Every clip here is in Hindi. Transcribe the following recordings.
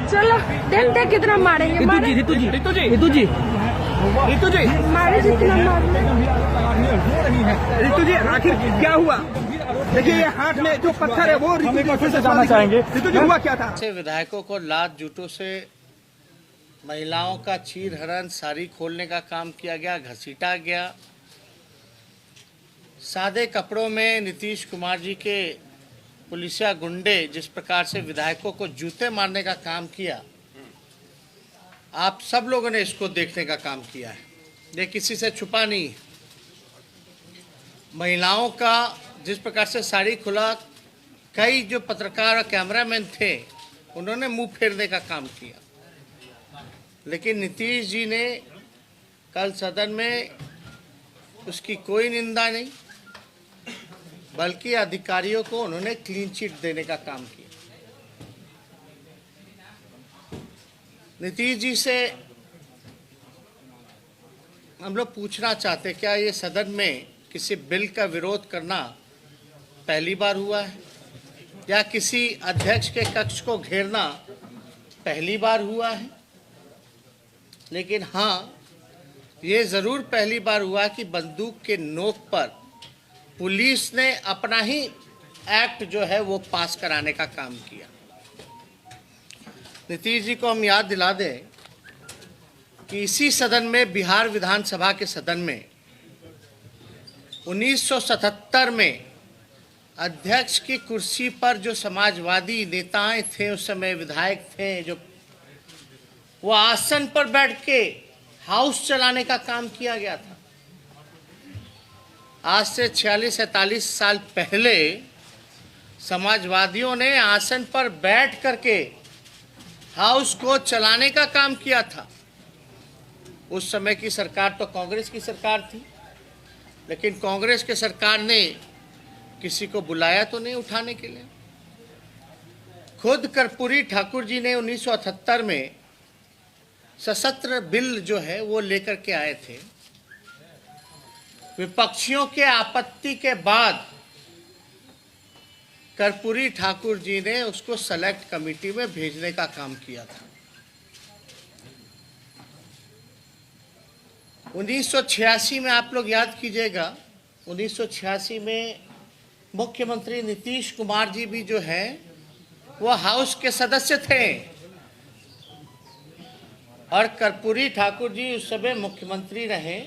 चलो देखते कितना मारेंगे। रितु जी मारे जितना मारने। रितु जी आखिर क्या हुआ? देखिए ये हाथ में जो पत्थर है वो रितु जी फिर से जाना चाहेंगे। रितु जी हुआ क्या था? विधायकों को लात जूतों से महिलाओं का चीरहरण, साड़ी खोलने का काम किया गया, घसीटा गया। सादे कपड़ों में नीतीश कुमार जी के पुलिसिया गुंडे जिस प्रकार से विधायकों को जूते मारने का काम किया, आप सब लोगों ने इसको देखने का काम किया है। ये किसी से छुपा नहीं। महिलाओं का जिस प्रकार से साड़ी खुला, कई जो पत्रकार और कैमरामैन थे उन्होंने मुंह फेरने का काम किया, लेकिन नीतीश जी ने कल सदन में उसकी कोई निंदा नहीं, बल्कि अधिकारियों को उन्होंने क्लीन चिट देने का काम किया। नीतीश जी से हम लोग पूछना चाहते, क्या ये सदन में किसी बिल का विरोध करना पहली बार हुआ है, या किसी अध्यक्ष के कक्ष को घेरना पहली बार हुआ है? लेकिन हाँ, ये ज़रूर पहली बार हुआ कि बंदूक के नोक पर पुलिस ने अपना ही एक्ट जो है वो पास कराने का काम किया। नीतीश जी को हम याद दिला दें कि इसी सदन में, बिहार विधानसभा के सदन में 1977 में अध्यक्ष की कुर्सी पर जो समाजवादी नेताएं थे, उस समय विधायक थे, जो वो आसन पर बैठ के हाउस चलाने का काम किया गया था। आज से 46-47 साल पहले समाजवादियों ने आसन पर बैठ करके हाउस को चलाने का काम किया था। उस समय की सरकार तो कांग्रेस की सरकार थी, लेकिन कांग्रेस के सरकार ने किसी को बुलाया तो नहीं उठाने के लिए। खुद कर्पूरी ठाकुर जी ने 1978 में सशस्त्र बिल जो है वो लेकर के आए थे। विपक्षियों के आपत्ति के बाद कर्पूरी ठाकुर जी ने उसको सेलेक्ट कमेटी में भेजने का काम किया था। 1986 में आप लोग याद कीजिएगा, 1986 में मुख्यमंत्री नीतीश कुमार जी भी जो है वो हाउस के सदस्य थे, और कर्पूरी ठाकुर जी उस समय मुख्यमंत्री रहे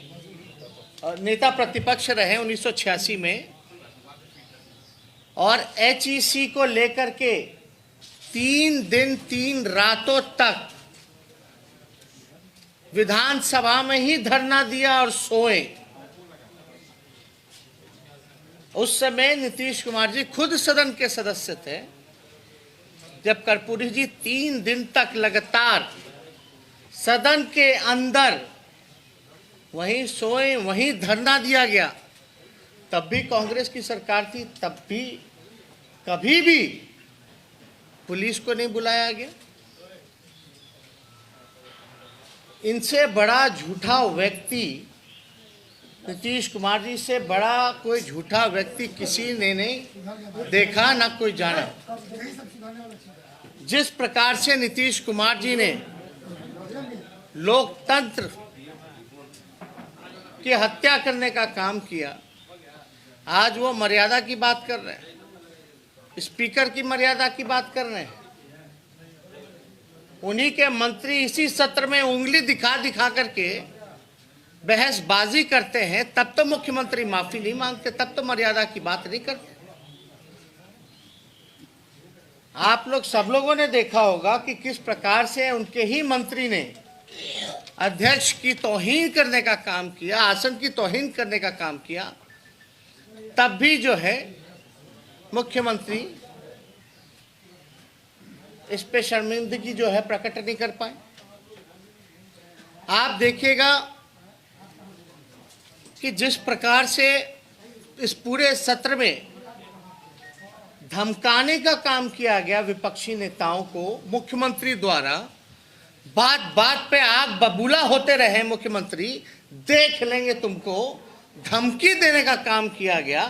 और नेता प्रतिपक्ष रहे 1986 में। और HEC को लेकर के 3 दिन 3 रातों तक विधानसभा में ही धरना दिया और सोए। उस समय नीतीश कुमार जी खुद सदन के सदस्य थे, जब कर्पूरी जी 3 दिन तक लगातार सदन के अंदर वहीं सोए, वहीं धरना दिया गया। तब भी कांग्रेस की सरकार थी, तब भी कभी भी पुलिस को नहीं बुलाया गया। इनसे बड़ा झूठा व्यक्ति, नीतीश कुमार जी से बड़ा कोई झूठा व्यक्ति किसी ने नहीं देखा, ना कोई जाना। जिस प्रकार से नीतीश कुमार जी ने लोकतंत्र की हत्या करने का काम किया, आज वो मर्यादा की बात कर रहे हैं, स्पीकर की मर्यादा की बात कर रहे हैं। उन्हीं के मंत्री इसी सत्र में उंगली दिखा दिखा करके बहसबाजी करते हैं, तब तो मुख्यमंत्री माफी नहीं मांगते, तब तो मर्यादा की बात नहीं करते। आप लोग सब लोगों ने देखा होगा कि किस प्रकार से उनके ही मंत्री ने अध्यक्ष की तौहीन करने का काम किया, आसन की तौहीन करने का काम किया, तब भी जो है मुख्यमंत्री इस पे शर्मिंदगी जो है प्रकट नहीं कर पाए। आप देखिएगा कि जिस प्रकार से इस पूरे सत्र में धमकाने का काम किया गया विपक्षी नेताओं को मुख्यमंत्री द्वारा, बात बात पे आग बबूला होते रहे मुख्यमंत्री, देख लेंगे तुमको, धमकी देने का काम किया गया।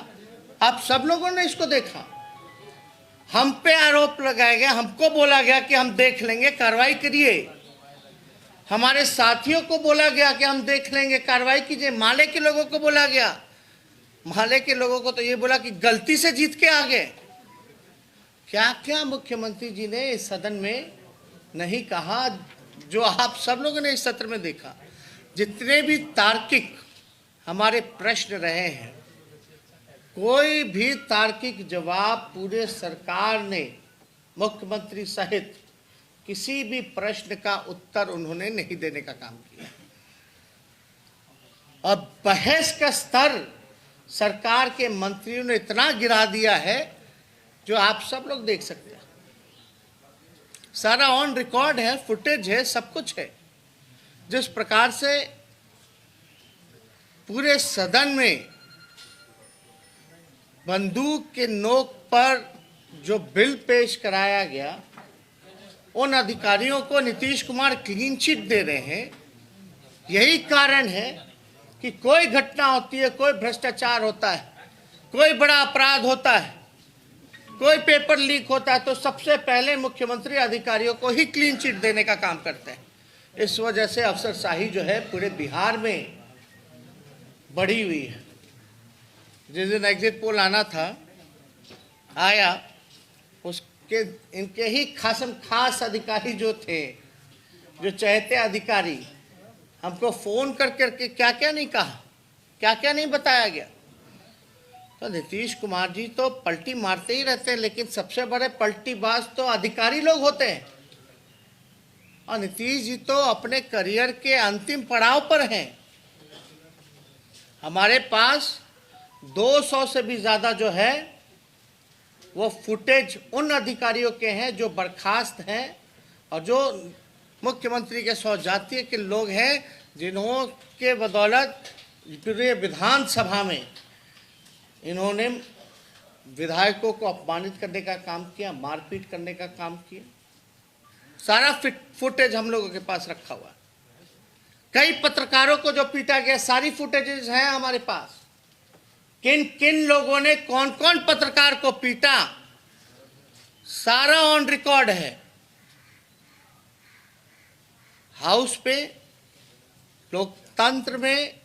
आप सब लोगों ने इसको देखा। हम पे आरोप लगाया गया, हमको बोला गया कि हम देख लेंगे, कार्रवाई करिए। हमारे साथियों को बोला गया कि हम देख लेंगे, कार्रवाई कीजिए। माले के लोगों को बोला गया, माले के लोगों को तो ये बोला कि गलती से जीत के आ गए। क्या क्या मुख्यमंत्री जी ने इस सदन में नहीं कहा, जो आप सब लोगों ने इस सत्र में देखा। जितने भी तार्किक हमारे प्रश्न रहे हैं, कोई भी तार्किक जवाब पूरे सरकार ने, मुख्यमंत्री सहित किसी भी प्रश्न का उत्तर उन्होंने नहीं देने का काम किया। और बहस का स्तर सरकार के मंत्रियों ने इतना गिरा दिया है, जो आप सब लोग देख सकते हैं। सारा ऑन रिकॉर्ड है, फुटेज है, सब कुछ है। जिस प्रकार से पूरे सदन में बंदूक के नोक पर जो बिल पेश कराया गया, उन अधिकारियों को नीतीश कुमार क्लीन चिट दे रहे हैं। यही कारण है कि कोई घटना होती है, कोई भ्रष्टाचार होता है, कोई बड़ा अपराध होता है, कोई पेपर लीक होता है, तो सबसे पहले मुख्यमंत्री अधिकारियों को ही क्लीन चिट देने का काम करते हैं। इस वजह से अफसरशाही जो है पूरे बिहार में बढ़ी हुई है। जिस दिन एग्जिट पोल आना था, आया, उसके इनके ही खास अधिकारी जो थे, जो चहेते अधिकारी, हमको फोन करके क्या क्या नहीं कहा, क्या क्या नहीं बताया गया। तो नीतीश कुमार जी तो पलटी मारते ही रहते हैं, लेकिन सबसे बड़े पलटीबाज तो अधिकारी लोग होते हैं। और नीतीश जी तो अपने करियर के अंतिम पड़ाव पर हैं। हमारे पास 200 से भी ज़्यादा जो है वो फुटेज उन अधिकारियों के हैं जो बर्खास्त हैं, और जो मुख्यमंत्री के सौजातीय के लोग हैं, जिन्हों के बदौलत पूरे विधानसभा में इन्होंने विधायकों को अपमानित करने का काम किया, मारपीट करने का काम किया। सारा फुटेज हम लोगों के पास रखा हुआ है। कई पत्रकारों को जो पीटा गया, सारी फुटेजेस हैं हमारे पास। किन किन लोगों ने कौन कौन पत्रकार को पीटा, सारा ऑन रिकॉर्ड है। हाउस पे लोकतंत्र में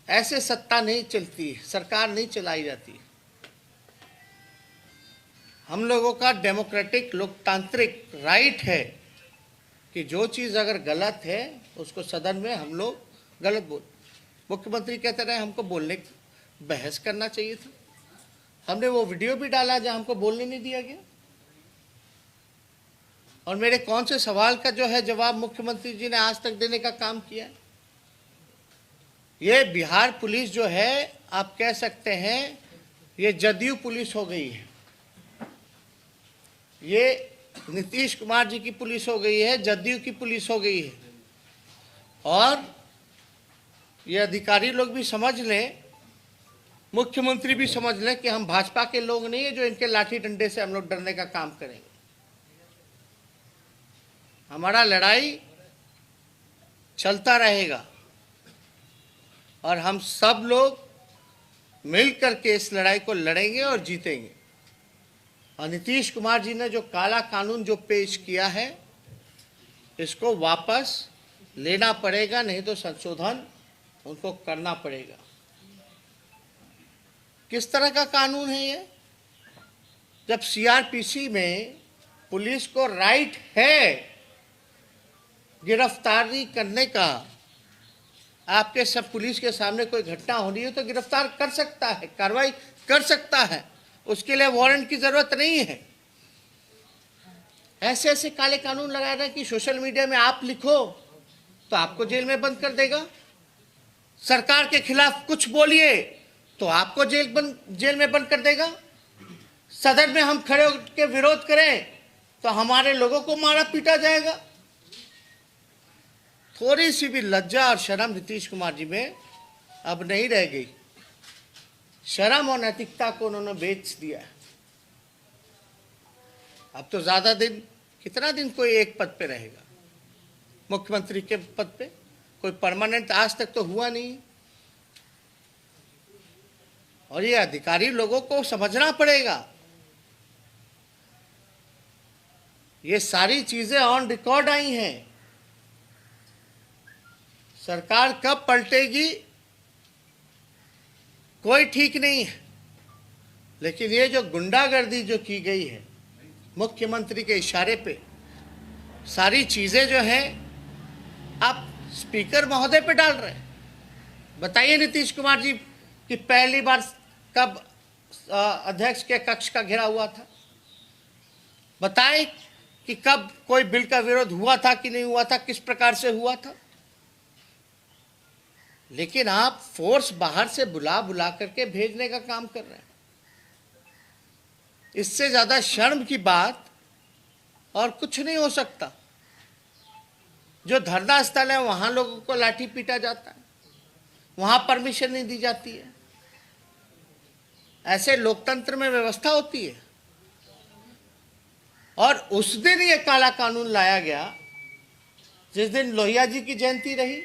ऐसे सत्ता नहीं चलती है, सरकार नहीं चलाई जाती। हम लोगों का डेमोक्रेटिक लोकतांत्रिक राइट है कि जो चीज़ अगर गलत है उसको सदन में हम लोग गलत बोल। मुख्यमंत्री कहते रहे हमको बोलने, बहस करना चाहिए था। हमने वो वीडियो भी डाला जहां हमको बोलने नहीं दिया गया। और मेरे कौन से सवाल का जो है जवाब मुख्यमंत्री जी ने आज तक देने का काम किया है। ये बिहार पुलिस जो है, आप कह सकते हैं ये जदयू पुलिस हो गई है। ये नीतीश कुमार जी की पुलिस हो गई है, जदयू की पुलिस हो गई है। और ये अधिकारी लोग भी समझ लें, मुख्यमंत्री भी समझ लें कि हम भाजपा के लोग नहीं है जो इनके लाठी डंडे से हम लोग डरने का काम करेंगे। हमारा लड़ाई चलता रहेगा और हम सब लोग मिल करके इस लड़ाई को लड़ेंगे और जीतेंगे। और नीतीश कुमार जी ने जो काला कानून जो पेश किया है, इसको वापस लेना पड़ेगा, नहीं तो संशोधन उनको करना पड़ेगा। किस तरह का कानून है ये? जब सीआरपीसी में पुलिस को राइट है गिरफ्तारी करने का, आपके सब पुलिस के सामने कोई घटना हो रही है तो गिरफ्तार कर सकता है, कार्रवाई कर सकता है, उसके लिए वारंट की जरूरत नहीं है। ऐसे ऐसे काले कानून लगाए रहे कि सोशल मीडिया में आप लिखो तो आपको जेल में बंद कर देगा, सरकार के खिलाफ कुछ बोलिए तो आपको जेल में बंद कर देगा, सदन में हम खड़े होकर विरोध करें तो हमारे लोगों को मारा पीटा जाएगा। थोड़ी सी भी लज्जा और शर्म नीतीश कुमार जी में अब नहीं रह गई। शर्म और नैतिकता को उन्होंने बेच दिया है। अब तो ज्यादा दिन, कितना दिन कोई एक पद पे रहेगा, मुख्यमंत्री के पद पे? कोई परमानेंट आज तक तो हुआ नहीं। और ये अधिकारी लोगों को समझना पड़ेगा ये सारी चीजें ऑन रिकॉर्ड आई हैं। सरकार कब पलटेगी कोई ठीक नहीं है, लेकिन ये जो गुंडागर्दी जो की गई है मुख्यमंत्री के इशारे पे, सारी चीजें जो हैं आप स्पीकर महोदय पे डाल रहे हैं। बताइए नीतीश कुमार जी कि पहली बार कब अध्यक्ष के कक्ष का घेराव हुआ था? बताएं कि कब कोई बिल का विरोध हुआ था कि नहीं हुआ था, किस प्रकार से हुआ था। लेकिन आप फोर्स बाहर से बुला बुला करके भेजने का काम कर रहे हैं। इससे ज्यादा शर्म की बात और कुछ नहीं हो सकता। जो धरना स्थल है वहां लोगों को लाठी पीटा जाता है, वहां परमिशन नहीं दी जाती है। ऐसे लोकतंत्र में व्यवस्था होती है। और उस दिन ये काला कानून लाया गया जिस दिन लोहिया जी की जयंती रही,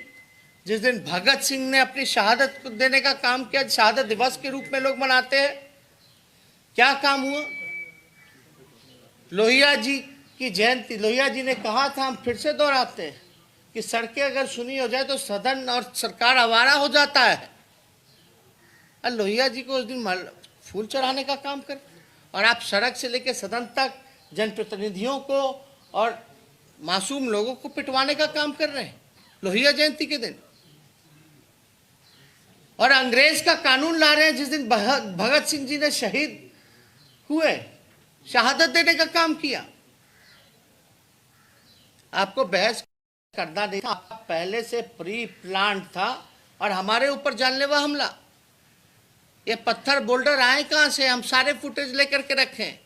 जिस दिन भगत सिंह ने अपनी शहादत देने का काम किया, शहादत दिवस के रूप में लोग मनाते हैं। क्या काम हुआ? लोहिया जी की जयंती, लोहिया जी ने कहा था, हम फिर से दोहराते हैं कि सड़कें अगर सुनी हो जाए तो सदन और सरकार आवारा हो जाता है। और लोहिया जी को उस दिन फूल चढ़ाने का काम कर, और आप सड़क से लेकर सदन तक जनप्रतिनिधियों को और मासूम लोगों को पिटवाने का काम कर रहे हैं लोहिया जयंती के दिन। और अंग्रेज का कानून ला रहे हैं जिस दिन भगत सिंह जी ने शहीद हुए, शहादत देने का काम किया। आपको बहस करना नहीं था, पहले से प्री प्लान था। और हमारे ऊपर जानलेवा हमला, ये पत्थर बोल्डर आए कहां से? हम सारे फुटेज लेकर के रखे हैं।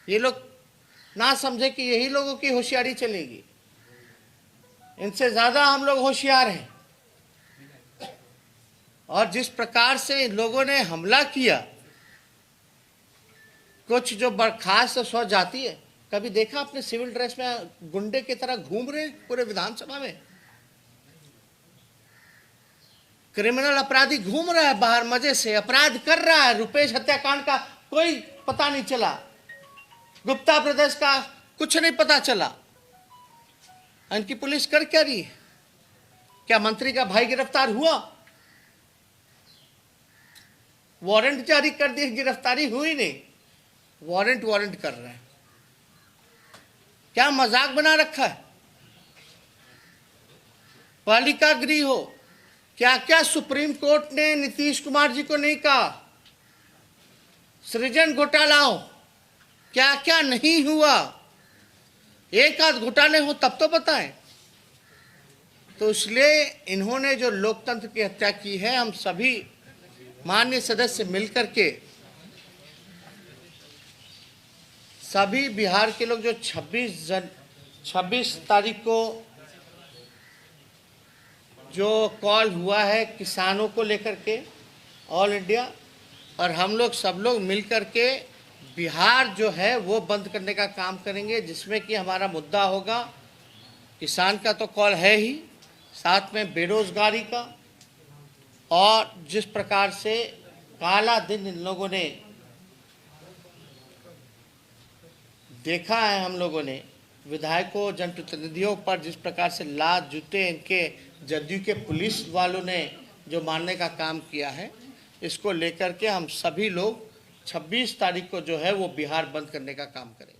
ये लोग ना समझे कि यही लोगों की होशियारी चलेगी। इनसे ज्यादा हम लोग होशियार हैं। और जिस प्रकार से इन लोगों ने हमला किया, कुछ जो बर्खास्त सौ जाती है, कभी देखा आपने सिविल ड्रेस में गुंडे की तरह घूम रहे हैं पूरे विधानसभा में? क्रिमिनल अपराधी घूम रहा है बाहर, मजे से अपराध कर रहा है। रुपेश हत्याकांड का कोई पता नहीं चला, गुप्ता ब्रदर्स का कुछ नहीं पता चला। इनकी पुलिस कर क्या रही है? क्या मंत्री का भाई गिरफ्तार हुआ? वारंट जारी कर दिए, गिरफ्तारी हुई नहीं, वारंट कर रहे हैं। क्या मजाक बना रखा है? पालिका गृह हो, क्या क्या सुप्रीम कोर्ट ने नीतीश कुमार जी को नहीं कहा? सृजन घोटाला हो, क्या क्या नहीं हुआ? एक आध घोटाले हो तब तो बताएं। तो इसलिए इन्होंने जो लोकतंत्र की हत्या की है, हम सभी माननीय सदस्य मिलकर के, सभी बिहार के लोग जो 26 तारीख को जो कॉल हुआ है किसानों को लेकर के ऑल इंडिया, और हम लोग सब लोग मिलकर के बिहार जो है वो बंद करने का काम करेंगे, जिसमें कि हमारा मुद्दा होगा किसान का तो कॉल है ही, साथ में बेरोजगारी का। और जिस प्रकार से काला दिन इन लोगों ने देखा है, हम लोगों ने विधायकों जनप्रतिनिधियों पर जिस प्रकार से लात जूते इनके जदयू के पुलिस वालों ने जो मारने का काम किया है, इसको लेकर के हम सभी लोग 26 तारीख को जो है वो बिहार बंद करने का काम करेंगे।